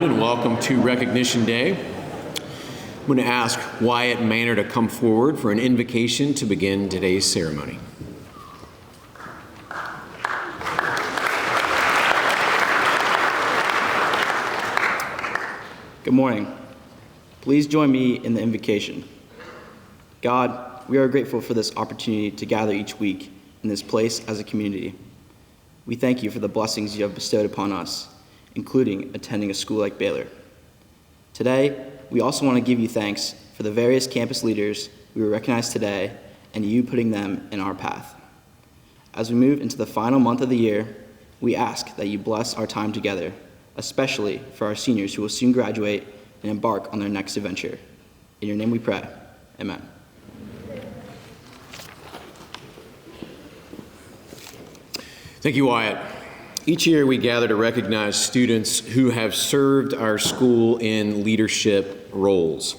And welcome to Recognition Day. I'm going to ask Wyatt Manor to come forward for an invocation to begin today's ceremony. Good morning. Please join me in the invocation. God, we are grateful for this opportunity to gather each week in this place as a community. We thank you for the blessings you have bestowed upon us, including attending a school like Baylor. Today, we also want to give you thanks for the various campus leaders we will recognize today and you putting them in our path. As we move into the final month of the year, we ask that you bless our time together, especially for our seniors who will soon graduate and embark on their next adventure. In your name we pray. Amen. Thank you, Wyatt. Each year we gather to recognize students who have served our school in leadership roles.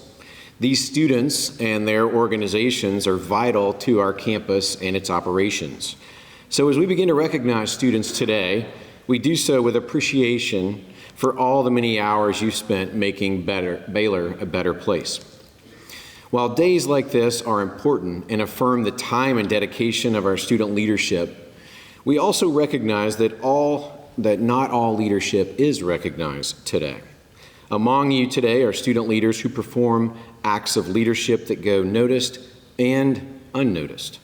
These students and their organizations are vital to our campus and its operations. So as we begin to recognize students today, we do so with appreciation for all the many hours you spent making Baylor a better place. While days like this are important and affirm the time and dedication of our student leadership, we also recognize that not all leadership is recognized today. Among you today are student leaders who perform acts of leadership that go noticed and unnoticed.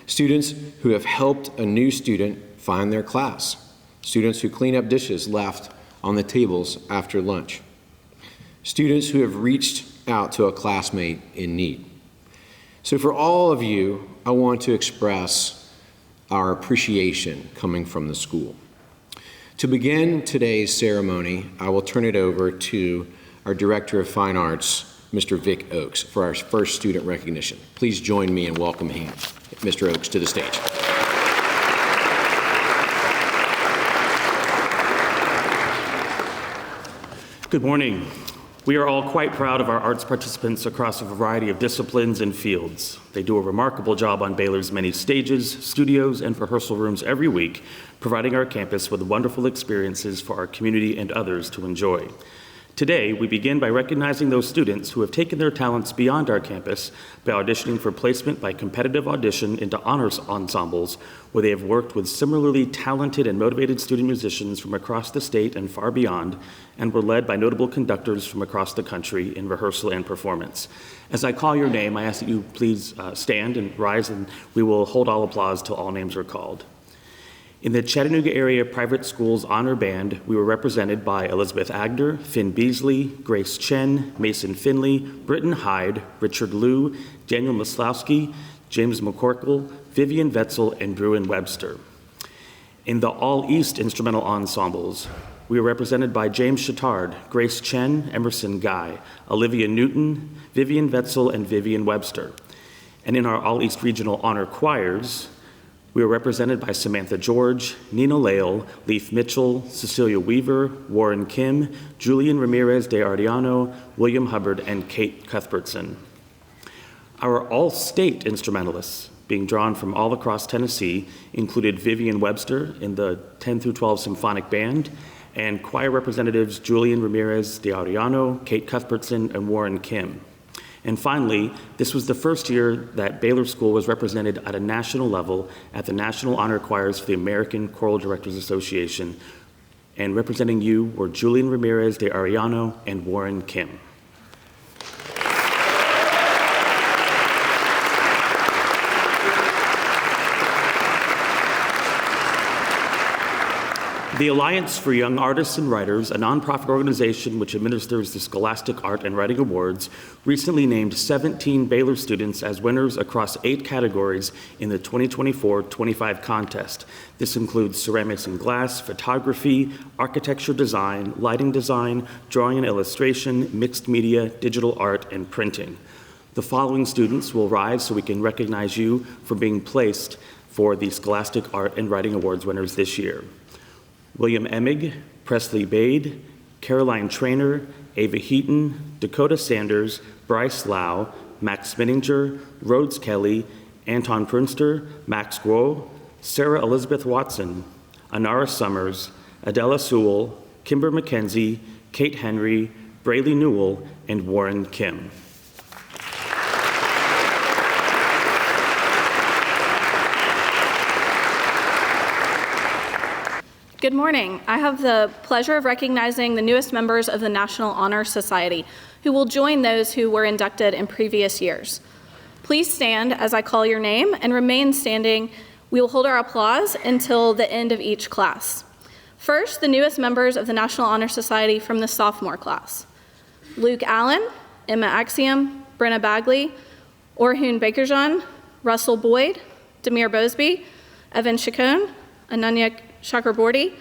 Students who have helped a new student find their class. Students who clean up dishes left on the tables after lunch. Students who have reached out to a classmate in need. So for all of you, I want to express our appreciation coming from the school. To begin today's ceremony, I will turn it over to our Director of Fine Arts, Mr. Vic Oakes, for our first student recognition. Please join me in welcoming Mr. Oakes to the stage. Good morning. We are all quite proud of our arts participants across a variety of disciplines and fields. They do a remarkable job on Baylor's many stages, studios, and rehearsal rooms every week, providing our campus with wonderful experiences for our community and others to enjoy. Today, we begin by recognizing those students who have taken their talents beyond our campus by auditioning for placement by competitive audition into honors ensembles, where they have worked with similarly talented and motivated student musicians from across the state and far beyond, and were led by notable conductors from across the country in rehearsal and performance. As I call your name, I ask that you please stand and rise, and we will hold all applause till all names are called. In the Chattanooga Area Private Schools Honor Band, we were represented by Elizabeth Agner, Finn Beasley, Grace Chen, Mason Finley, Britton Hyde, Richard Liu, Daniel Maslowski, James McCorkle, Vivian Wetzel, and Bruin Webster. In the All East Instrumental Ensembles, we were represented by James Chittard, Grace Chen, Emerson Guy, Olivia Newton, Vivian Wetzel, and Vivian Webster. And in our All East Regional Honor Choirs, we were represented by Samantha George, Nina Lale, Leif Mitchell, Cecilia Weaver, Warren Kim, Julian Ramirez de Ardiano, William Hubbard, and Kate Cuthbertson. Our all-state instrumentalists, being drawn from all across Tennessee, included Vivian Webster in the 10 through 12 Symphonic Band, and choir representatives Julian Ramirez de Ardiano, Kate Cuthbertson, and Warren Kim. And finally, this was the first year that Baylor School was represented at a national level at the National Honor Choirs for the American Choral Directors Association. And representing you were Julian Ramirez de Arellano and Warren Kim. The Alliance for Young Artists and Writers, a nonprofit organization which administers the Scholastic Art and Writing Awards, recently named 17 Baylor students as winners across 8 categories in the 2024-25 contest. This includes ceramics and glass, photography, architecture design, lighting design, drawing and illustration, mixed media, digital art, and printing. The following students will rise so we can recognize you for being placed for the Scholastic Art and Writing Awards winners this year. William Emig, Presley Bade, Caroline Trainer, Ava Heaton, Dakota Sanders, Bryce Lau, Max Spinninger, Rhodes Kelly, Anton Prunster, Max Guo, Sarah Elizabeth Watson, Anara Summers, Adela Sewell, Kimber McKenzie, Kate Henry, Braylee Newell, and Warren Kim. Good morning. I have the pleasure of recognizing the newest members of the National Honor Society, who will join those who were inducted in previous years. Please stand as I call your name and remain standing. We will hold our applause until the end of each class. First, the newest members of the National Honor Society from the sophomore class: Luke Allen, Emma Axiom, Brenna Bagley, Orhun Bakerjan, Russell Boyd, Demir Bosby, Evan Chacon, Ananya Chakraborty,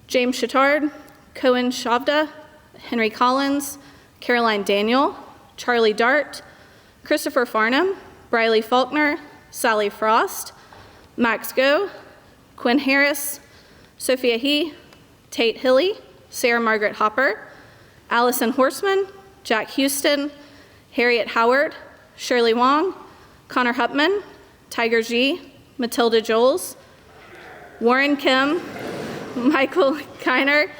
James Chittard, Cohen Shavda, Henry Collins, Caroline Daniel, Charlie Dart, Christopher Farnham, Briley Faulkner, Sally Frost, Max Go, Quinn Harris, Sophia He, Tate Hilly, Sarah Margaret Hopper, Allison Horseman, Jack Houston, Harriet Howard, Shirley Wong, Connor Hupman, Tiger G, Matilda Joles, Warren Kim, Michael Kiner,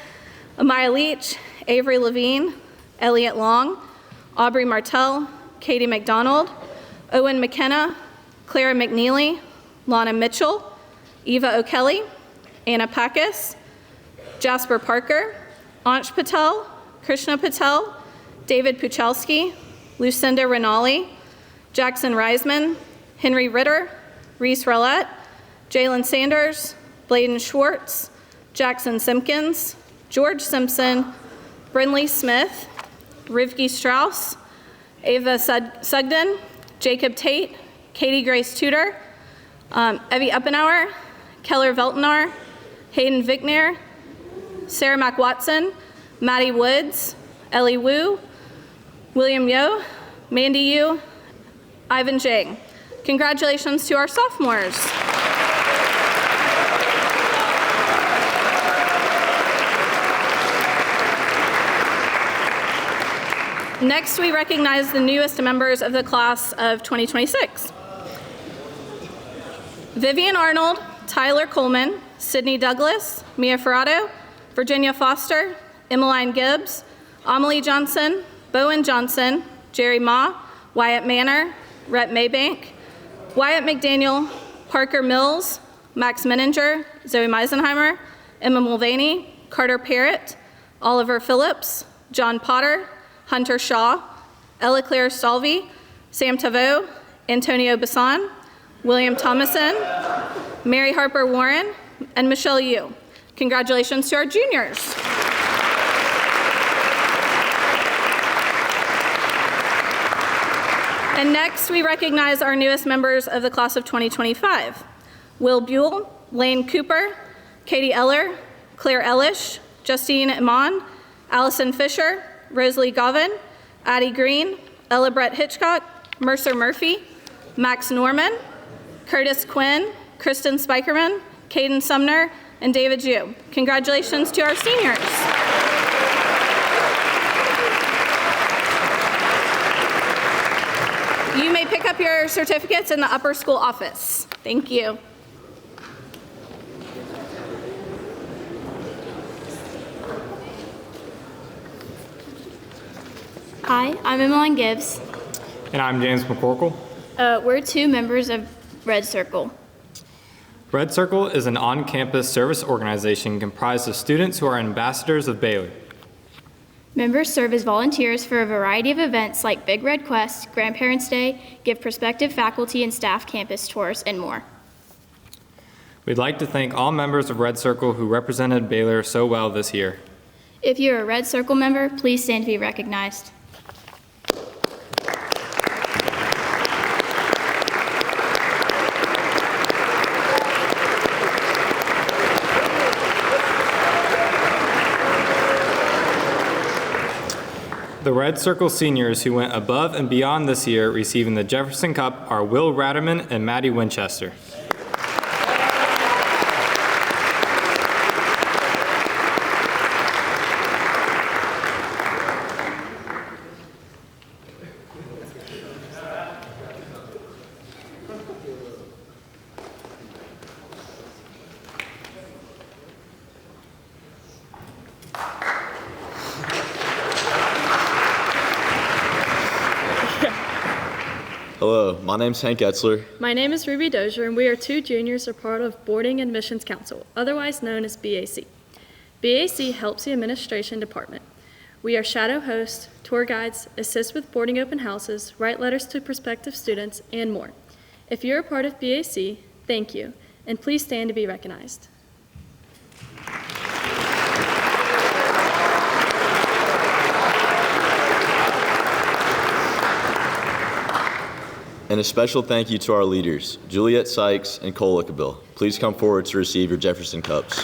Amaya Leach, Avery Levine, Elliot Long, Aubrey Martell, Katie McDonald, Owen McKenna, Clara McNeely, Lana Mitchell, Eva O'Kelly, Anna Pakis, Jasper Parker, Ansh Patel, Krishna Patel, David Puchalski, Lucinda Rinaldi, Jackson Reisman, Henry Ritter, Reese Rowlett, Jalen Sanders, Bladen Schwartz, Jackson Simpkins, George Simpson, Brinley Smith, Rivki Strauss, Ava Sugden, Jacob Tate, Katie Grace Tudor, Evie Uppenauer, Keller Veltnar, Hayden Vickner, Sarah McWatson, Maddie Woods, Ellie Wu, William Yo, Mandy Yu, Ivan Jang. Congratulations to our sophomores. Next, we recognize the newest members of the class of 2026. Vivian Arnold, Tyler Coleman, Sydney Douglas, Mia Ferrato, Virginia Foster, Emmeline Gibbs, Amelie Johnson, Bowen Johnson, Jerry Ma, Wyatt Manor, Rhett Maybank, Wyatt McDaniel, Parker Mills, Max Menninger, Zoe Meisenheimer, Emma Mulvaney, Carter Parrott, Oliver Phillips, John Potter, Hunter Shaw, Ella Claire Stalvey, Sam Tavo, Antonio Bassan, William Thomason, Mary Harper Warren, and Michelle Yu. Congratulations to our juniors. And next, we recognize our newest members of the class of 2025. Will Buell, Lane Cooper, Katie Eller, Claire Ellish, Justine Iman, Allison Fisher, Rosalie Govan, Addie Green, Ella Brett Hitchcock, Mercer Murphy, Max Norman, Curtis Quinn, Kristen Spikerman, Caden Sumner, and David Jew. Congratulations to our seniors. You may pick up your certificates in the upper school office. Thank you. Hi, I'm Emmeline Gibbs. And I'm James McCorkle. We're two members of Red Circle. Red Circle is an on-campus service organization comprised of students who are ambassadors of Baylor. Members serve as volunteers for a variety of events like Big Red Quest, Grandparents' Day, give prospective faculty and staff campus tours, and more. We'd like to thank all members of Red Circle who represented Baylor so well this year. If you're a Red Circle member, please stand to be recognized. The Red Circle seniors who went above and beyond this year receiving the Jefferson Cup are Will Ratterman and Maddie Winchester. Hello, my name's Hank Etzler. My name is Ruby Dozier, and we are two juniors who are part of Boarding Admissions Council, otherwise known as BAC. BAC helps the administration department. We are shadow hosts, tour guides, assist with boarding open houses, write letters to prospective students, and more. If you're a part of BAC, thank you, and please stand to be recognized. And a special thank you to our leaders, Juliet Sykes and Cole Ickabill. Please come forward to receive your Jefferson Cups.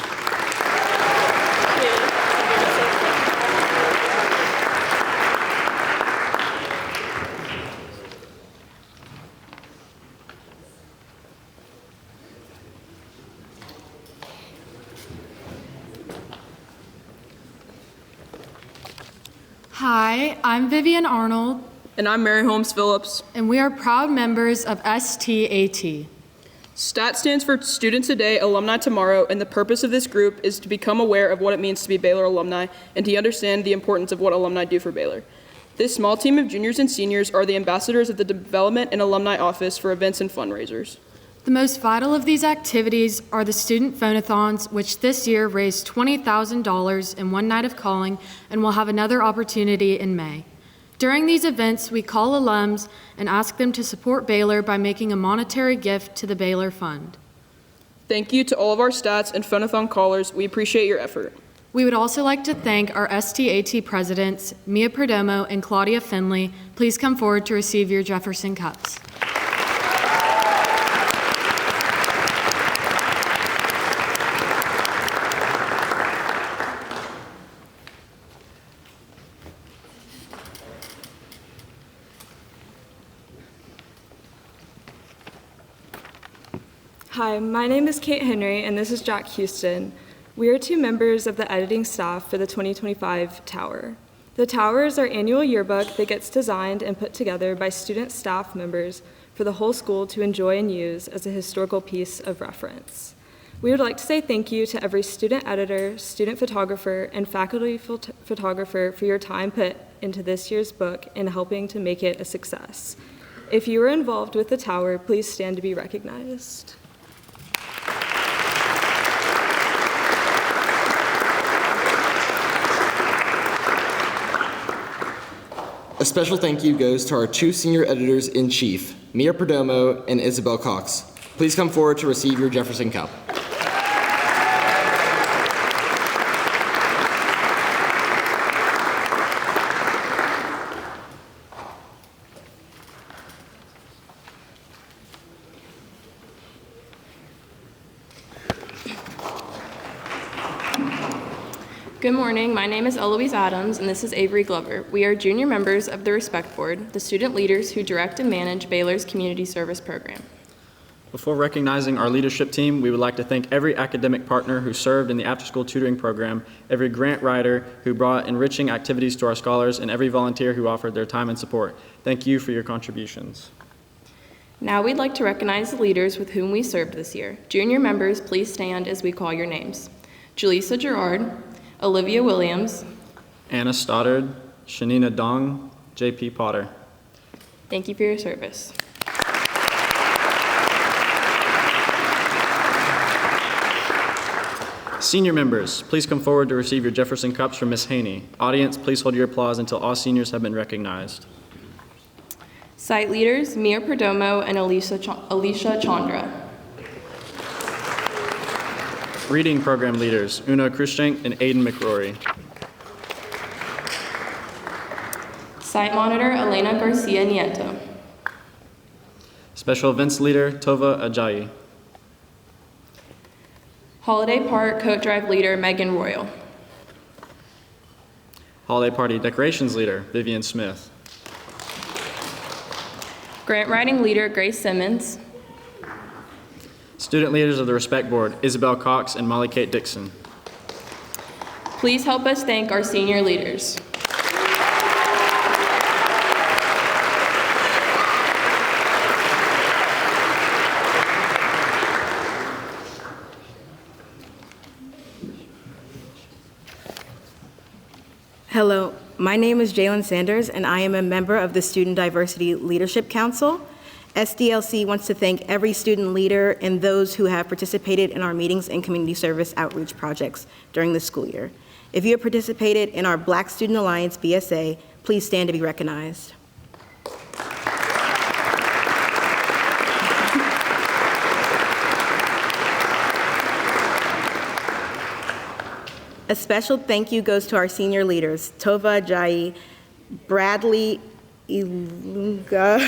Hi, I'm Vivian Arnold, And I'm Mary Holmes Phillips. and we are proud members of STAT. STAT stands for Student Today, Alumni Tomorrow, and the purpose of this group is to become aware of what it means to be Baylor alumni and to understand the importance of what alumni do for Baylor. This small team of juniors and seniors are the ambassadors of the Development and Alumni Office for events and fundraisers. The most vital of these activities are the student phonathons, which this year raised $20,000 in one night of calling and will have another opportunity in May. During these events, we call alums and ask them to support Baylor by making a monetary gift to the Baylor Fund. Thank you to all of our stats and phonathon callers. We appreciate your effort. We would also like to thank our STAT presidents, Mia Perdomo and Claudia Finley. Please come forward to receive your Jefferson Cups. Hi, my name is Kate Henry, and this is Jack Houston. We are two members of the editing staff for the 2025 Tower. The Tower is our annual yearbook that gets designed and put together by student staff members for the whole school to enjoy and use as a historical piece of reference. We would like to say thank you to every student editor, student photographer, and faculty photographer for your time put into this year's book and helping to make it a success. If you were involved with the Tower, please stand to be recognized. A special thank you goes to our two senior editors-in-chief, Mia Perdomo and Isabel Cox. Please come forward to receive your Jefferson Cup. Good morning. My name is Eloise Adams, and this is Avery Glover. We are junior members of the Respect Board, the student leaders who direct and manage Baylor's community service program. Before recognizing our leadership team, we would like to thank every academic partner who served in the after-school tutoring program, every grant writer who brought enriching activities to our scholars, and every volunteer who offered their time and support. Thank you for your contributions. Now we'd like to recognize the leaders with whom we served this year. Junior members, please stand as we call your names. Julissa Gerard, Olivia Williams, Anna Stoddard, Shanina Dong, J.P. Potter. thank you for your service. Senior members, please come forward to receive your Jefferson Cups from Ms. Haney. Audience, please hold your applause until all seniors have been recognized. Site leaders, Mia Perdomo and Alicia Chandra. Reading program leaders, Una Krushank and Aiden McRory. Site monitor, Elena Garcia Nieto. Special events leader, Tova Ajayi. Holiday Park Coat Drive leader, Megan Royal. Holiday party decorations leader, Vivian Smith. Grant writing leader, Grace Simmons. Student leaders of the Respect Board, Isabel Cox and Molly Kate Dixon. Please help us thank our senior leaders. Hello, my name is Jalen Sanders, and I am a member of the Student Diversity Leadership Council. SDLC wants to thank every student leader and those who have participated in our meetings and community service outreach projects during the school year. If you have participated in our Black Student Alliance BSA, please stand to be recognized. A special thank you goes to our senior leaders, Tova Ajayi, Bradley Ilunga,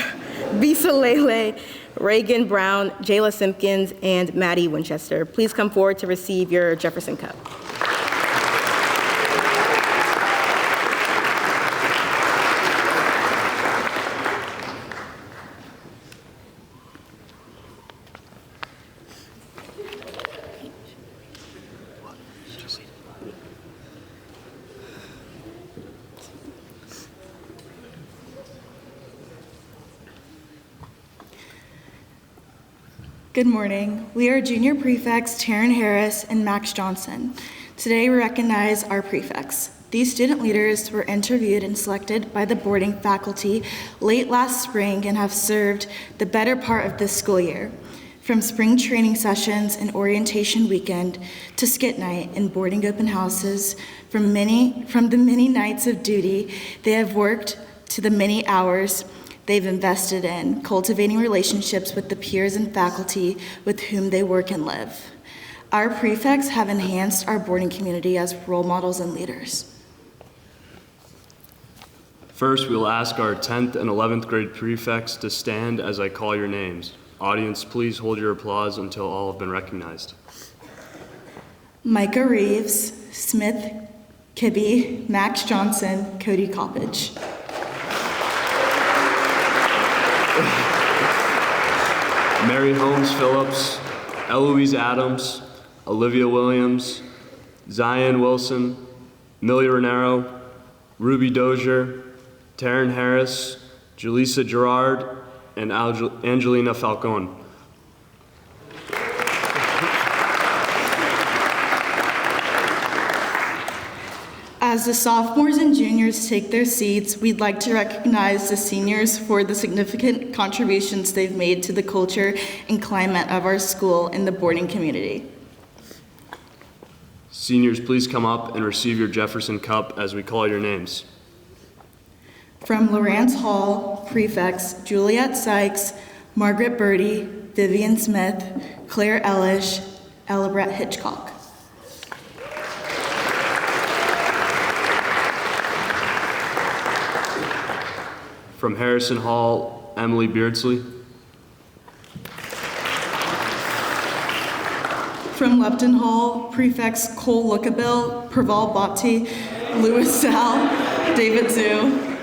Bisalele, Reagan Brown, Jayla Simpkins, and Maddie Winchester. Please come forward to receive your Jefferson Cup. Good morning. We are junior prefects Taryn Harris and Max Johnson. Today we recognize our prefects. These student leaders were interviewed and selected by the boarding faculty late last spring and have served the better part of this school year. From spring training sessions and orientation weekend to skit night and boarding open houses, from the many nights of duty they have worked to the many hours they've invested in cultivating relationships with the peers and faculty with whom they work and live. Our prefects have enhanced our boarding community as role models and leaders. First, we will ask our 10th and 11th grade prefects to stand as I call your names. Audience, please hold your applause until all have been recognized. Micah Reeves, Smith Kibbe, Max Johnson, Cody Coppage. Mary Holmes Phillips, Eloise Adams, Olivia Williams, Zion Wilson, Millie Renaro, Ruby Dozier, Taryn Harris, Julissa Gerard, and Angelina Falcone. As the sophomores and juniors take their seats, we'd like to recognize the seniors for the significant contributions they've made to the culture and climate of our school and the boarding community. Seniors, please come up and receive your Jefferson Cup as we call your names. From Lawrence Hall, prefects Juliet Sykes, Margaret Birdie, Vivian Smith, Claire Ellish, Ella Brett Hitchcock. From Harrison Hall, Emily Beardsley. From Lupton Hall, prefects Cole Lookabill, Perval Bhatti, Louis Sal, David Zhu.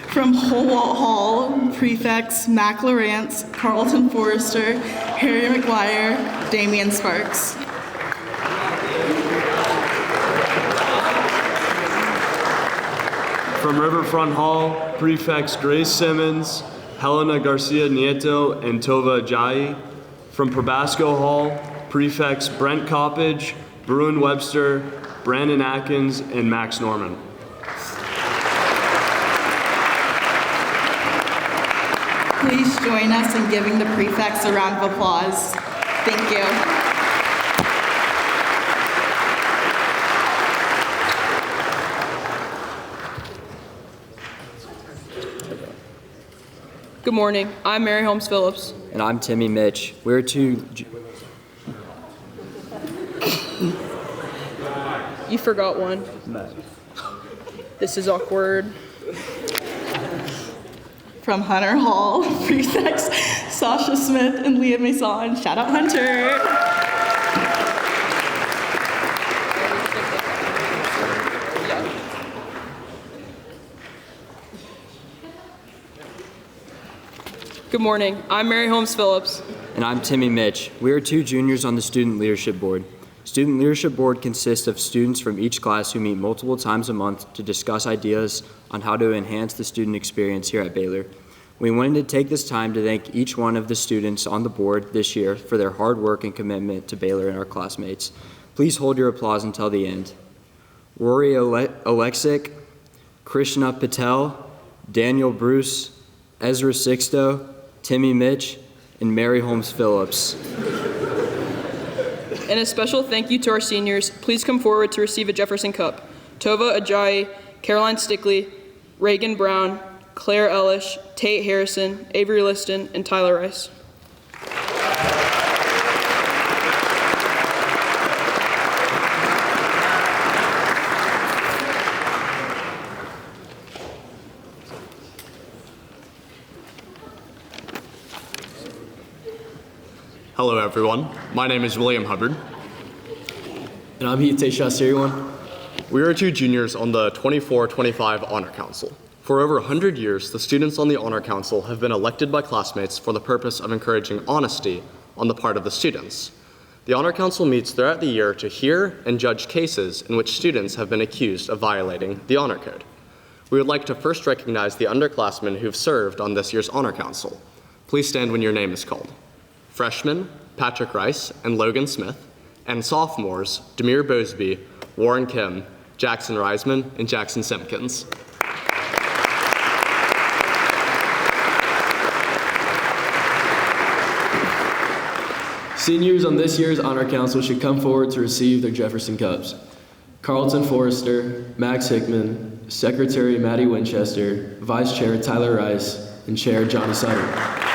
From Holwalt Hall, prefects Mac Lawrence, Carlton Forrester, Harry McGuire, Damian Sparks. From Riverfront Hall, prefects Grace Simmons, Helena Garcia Nieto, and Tova Ajayi. From Probasco Hall, prefects Brent Coppage, Bruin Webster, Brandon Atkins, and Max Norman. Please join us in giving the prefects a round of applause. Thank you. Good morning. I'm Mary Holmes Phillips. And I'm Timmy Mitch. We're two. You forgot one. No. This is awkward. From Hunter Hall, prefects Sasha Smith and Leah Mason. Shout out Hunter. Good morning. I'm Mary Holmes Phillips. And I'm Timmy Mitch. We are two juniors on the Student Leadership Board. Student Leadership Board consists of students from each class who meet multiple times a month to discuss ideas on how to enhance the student experience here at Baylor. We wanted to take this time to thank each one of the students on the board this year for their hard work and commitment to Baylor and our classmates. Please hold your applause until the end. Rory Alexic, Krishna Patel, Daniel Bruce, Ezra Sixto, Timmy Mitch, and Mary Holmes Phillips. And a special thank you to our seniors. Please come forward to receive a Jefferson Cup. Tova Ajayi, Caroline Stickley, Reagan Brown, Claire Ellish, Tate Harrison, Avery Liston, and Tyler Rice. Hello, everyone. My name is William Hubbard. And I'm Hite Shasiriwan. We are two juniors on the 24-25 Honor Council. For over 100 years, the students on the Honor Council have been elected by classmates for the purpose of encouraging honesty on the part of the students. The Honor Council meets throughout the year to hear and judge cases in which students have been accused of violating the Honor Code. We would like to first recognize the underclassmen who've served on this year's Honor Council. Please stand when your name is called. Freshmen, Patrick Rice and Logan Smith, and sophomores, Demir Bosby, Warren Kim, Jackson Reisman, and Jackson Simpkins. Seniors on this year's Honor Council should come forward to receive their Jefferson Cups. Carlton Forrester, Max Hickman, Secretary Maddie Winchester, Vice Chair Tyler Rice, and Chair Johnny Sutter.